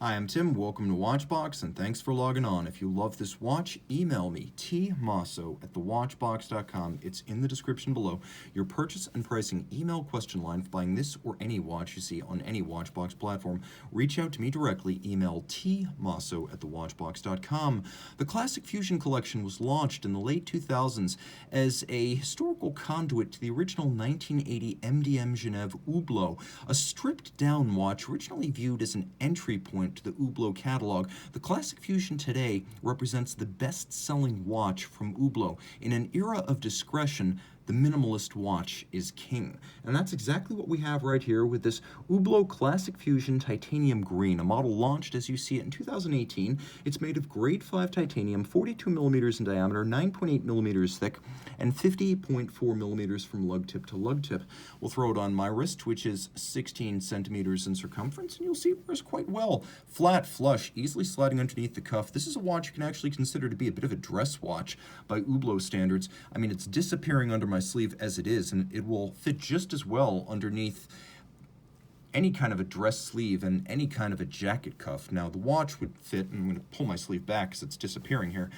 Hi, I'm Tim. Welcome to Watchbox, and thanks for logging on. If you love this watch, email me, tmosso@thewatchbox.com. It's in the description below. Your purchase and pricing email question line for buying this or any watch you see on any Watchbox platform. Reach out to me directly. Email tmosso@thewatchbox.com. The Classic Fusion collection was launched in the late 2000s as a historical conduit to the original 1980 MDM Genève Hublot, a stripped-down watch originally viewed as an entry point to the Hublot catalog. The Classic Fusion today represents the best-selling watch from Hublot. In an era of discretion, the minimalist watch is king. And that's exactly what we have right here with this Hublot Classic Fusion Titanium Green, a model launched as you see it in 2018. It's made of grade 5 titanium, 42 millimeters in diameter, 9.8 millimeters thick, and 50.4 millimeters from lug tip to lug tip. We'll throw it on my wrist, which is 16 centimeters in circumference, and you'll see it wears quite well. Flat, flush, easily sliding underneath the cuff. This is a watch you can actually consider to be a bit of a dress watch by Hublot standards. I mean, it's disappearing under my sleeve as it is, and it will fit just as well underneath any kind of a dress sleeve and any kind of a jacket cuff. Now, the watch would fit, and I'm going to pull my sleeve back because it's disappearing here.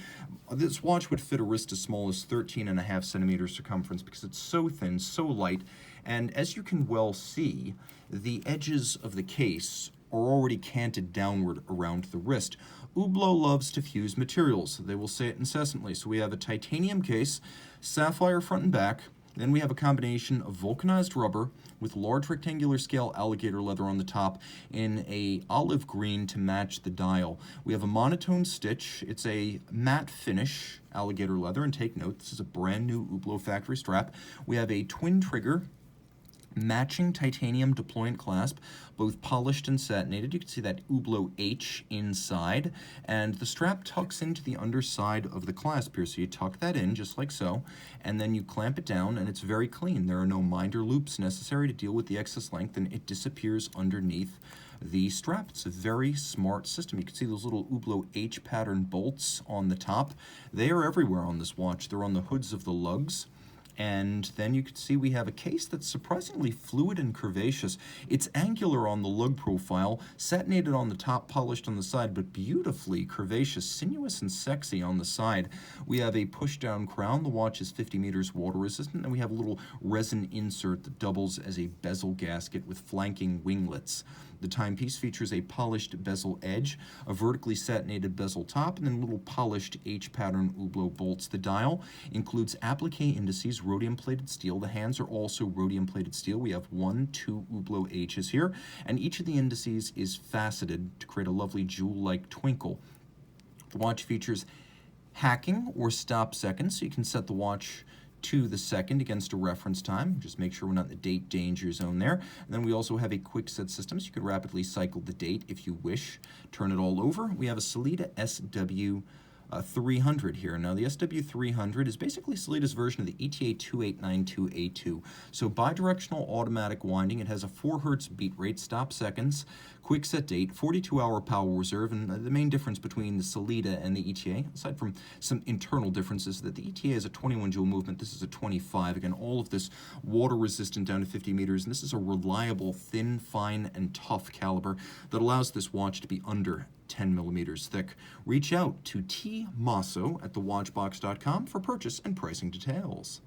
This watch would fit a wrist as small as 13.5 centimeters circumference because it's so thin, so light, and as you can well see, the edges of the case are already canted downward around the wrist. Hublot loves to fuse materials. They will say it incessantly. So we have a titanium case, sapphire front and back. Then we have a combination of vulcanized rubber with large rectangular scale alligator leather on the top in a olive green to match the dial. We have a monotone stitch. It's a matte finish alligator leather, and take note, this is a brand new Hublot factory strap. We have a twin trigger, matching titanium deployant clasp, both polished and satinated. You can see that Hublot H inside, and the strap tucks into the underside of the clasp here. So you tuck that in just like so, and then you clamp it down, and it's very clean. There are no minder loops necessary to deal with the excess length, and it disappears underneath the strap. It's a very smart system. You can see those little Hublot H pattern bolts on the top. They are everywhere on this watch. They're on the hoods of the lugs. And then you can see we have a case that's surprisingly fluid and curvaceous. It's angular on the lug profile, satinated on the top, polished on the side, but beautifully curvaceous, sinuous and sexy on the side. We have a push-down crown. The watch is 50 meters water resistant, and we have a little resin insert that doubles as a bezel gasket with flanking winglets. The timepiece features a polished bezel edge, a vertically satinated bezel top, and then little polished H-pattern Hublot bolts. The dial includes applique indices, rhodium-plated steel. The hands are also rhodium-plated steel. We have 2 Hublot H's here, and each of the indices is faceted to create a lovely jewel-like twinkle. The watch features hacking or stop seconds, so you can set the watch to the second against a reference time. Just make sure we're not in the date danger zone there. And then we also have a quick set system, so you can rapidly cycle the date if you wish. Turn it all over. We have a Sellita SW300 here. Now, the SW300 is basically Sellita's version of the ETA 2892A2. So bidirectional automatic winding. It has a 4 Hz beat rate, stop seconds, quick set date, 42-hour power reserve, and the main difference between the Sellita and the ETA, aside from some internal differences, that the ETA is a 21 joule movement, this is a 25. Again, all of this water resistant down to 50 meters, and this is a reliable, thin, fine, and tough caliber that allows this watch to be under 10 millimeters thick. Reach out to tmosso@thewatchbox.com for purchase and pricing details.